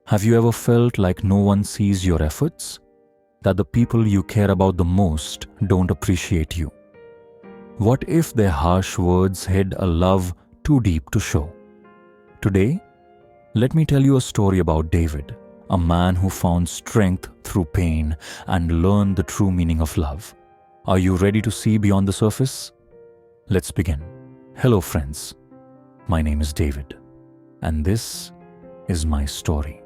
Have you ever felt like no one sees your efforts? That the people you care about the most don't appreciate you? What if their harsh words hid a love too deep to show? Today, let me tell you a story about David, a man who found strength through pain and learned the true meaning of love. Are you ready to see beyond the surface? Let's begin. Hello friends, my name is David, and this is my story.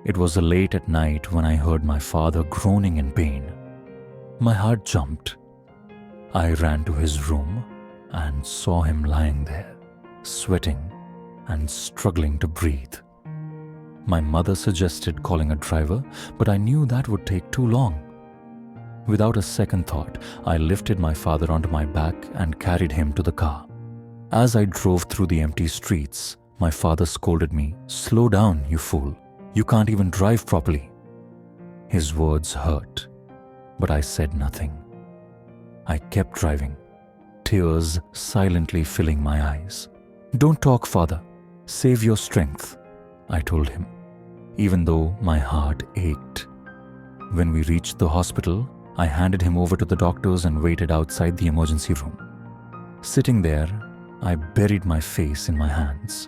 It was late at night when I heard my father groaning in pain. My heart jumped. I ran to his room and saw him lying there, sweating and struggling to breathe. My mother suggested calling a driver, but I knew that would take too long. Without a second thought, I lifted my father onto my back and carried him to the car. As I drove through the empty streets, my father scolded me, "Slow down, you fool. You can't even drive properly." His words hurt, but I said nothing. I kept driving, tears silently filling my eyes. "Don't talk, father. Save your strength," I told him, even though my heart ached. When we reached the hospital, I handed him over to the doctors and waited outside the emergency room. Sitting there, I buried my face in my hands.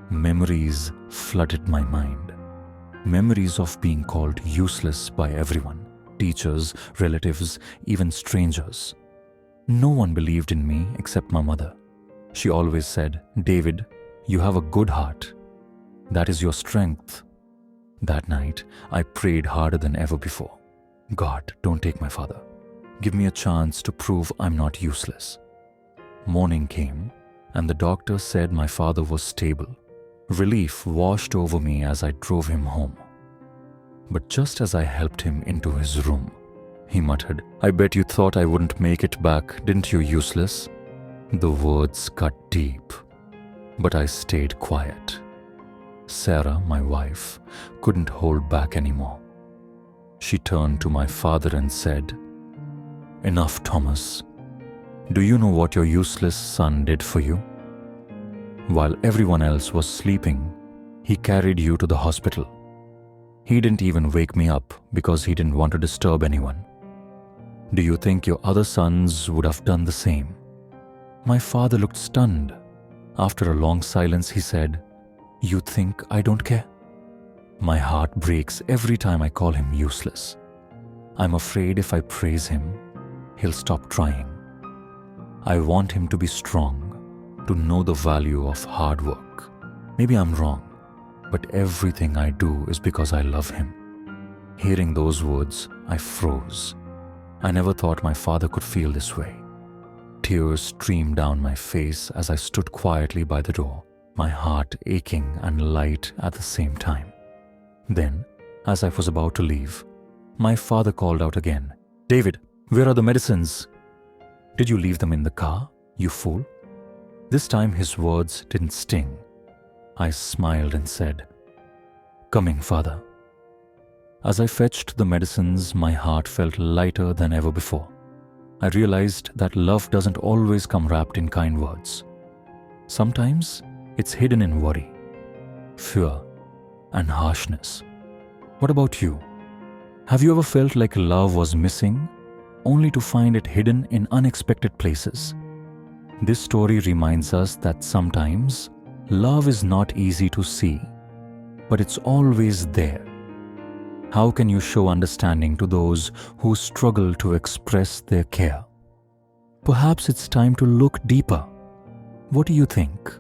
Memories flooded my mind. Memories of being called useless by everyone, teachers, relatives, even strangers. No one believed in me except my mother. She always said, "David, you have a good heart. That is your strength." That night, I prayed harder than ever before. "God, don't take my father. Give me a chance to prove I'm not useless." Morning came, and the doctor said my father was stable. Relief washed over me as I drove him home. But just as I helped him into his room, he muttered, "I bet you thought I wouldn't make it back, didn't you, useless?" The words cut deep, but I stayed quiet. Sarah, my wife, couldn't hold back anymore. She turned to my father and said, "Enough, Thomas. Do you know what your useless son did for you? While everyone else was sleeping, he carried you to the hospital. He didn't even wake me up because he didn't want to disturb anyone. Do you think your other sons would have done the same?" My father looked stunned. After a long silence, he said, "You think I don't care?" My heart breaks every time I call him useless. I'm afraid if I praise him, he'll stop trying. I want him to be strong, to know the value of hard work. Maybe I'm wrong, but everything I do is because I love him. Hearing those words, I froze. I never thought my father could feel this way. Tears streamed down my face as I stood quietly by the door, my heart aching and light at the same time. Then, as I was about to leave, my father called out again, "David, where are the medicines?" "Did you leave them in the car, you fool?" This time his words didn't sting. I smiled and said, "Coming, father." As I fetched the medicines, my heart felt lighter than ever before. I realized that love doesn't always come wrapped in kind words. Sometimes it's hidden in worry, fear, and harshness. What about you? Have you ever felt like love was missing, only to find it hidden in unexpected places? This story reminds us that sometimes love is not easy to see, but it's always there. How can you show understanding to those who struggle to express their care? Perhaps it's time to look deeper. What do you think?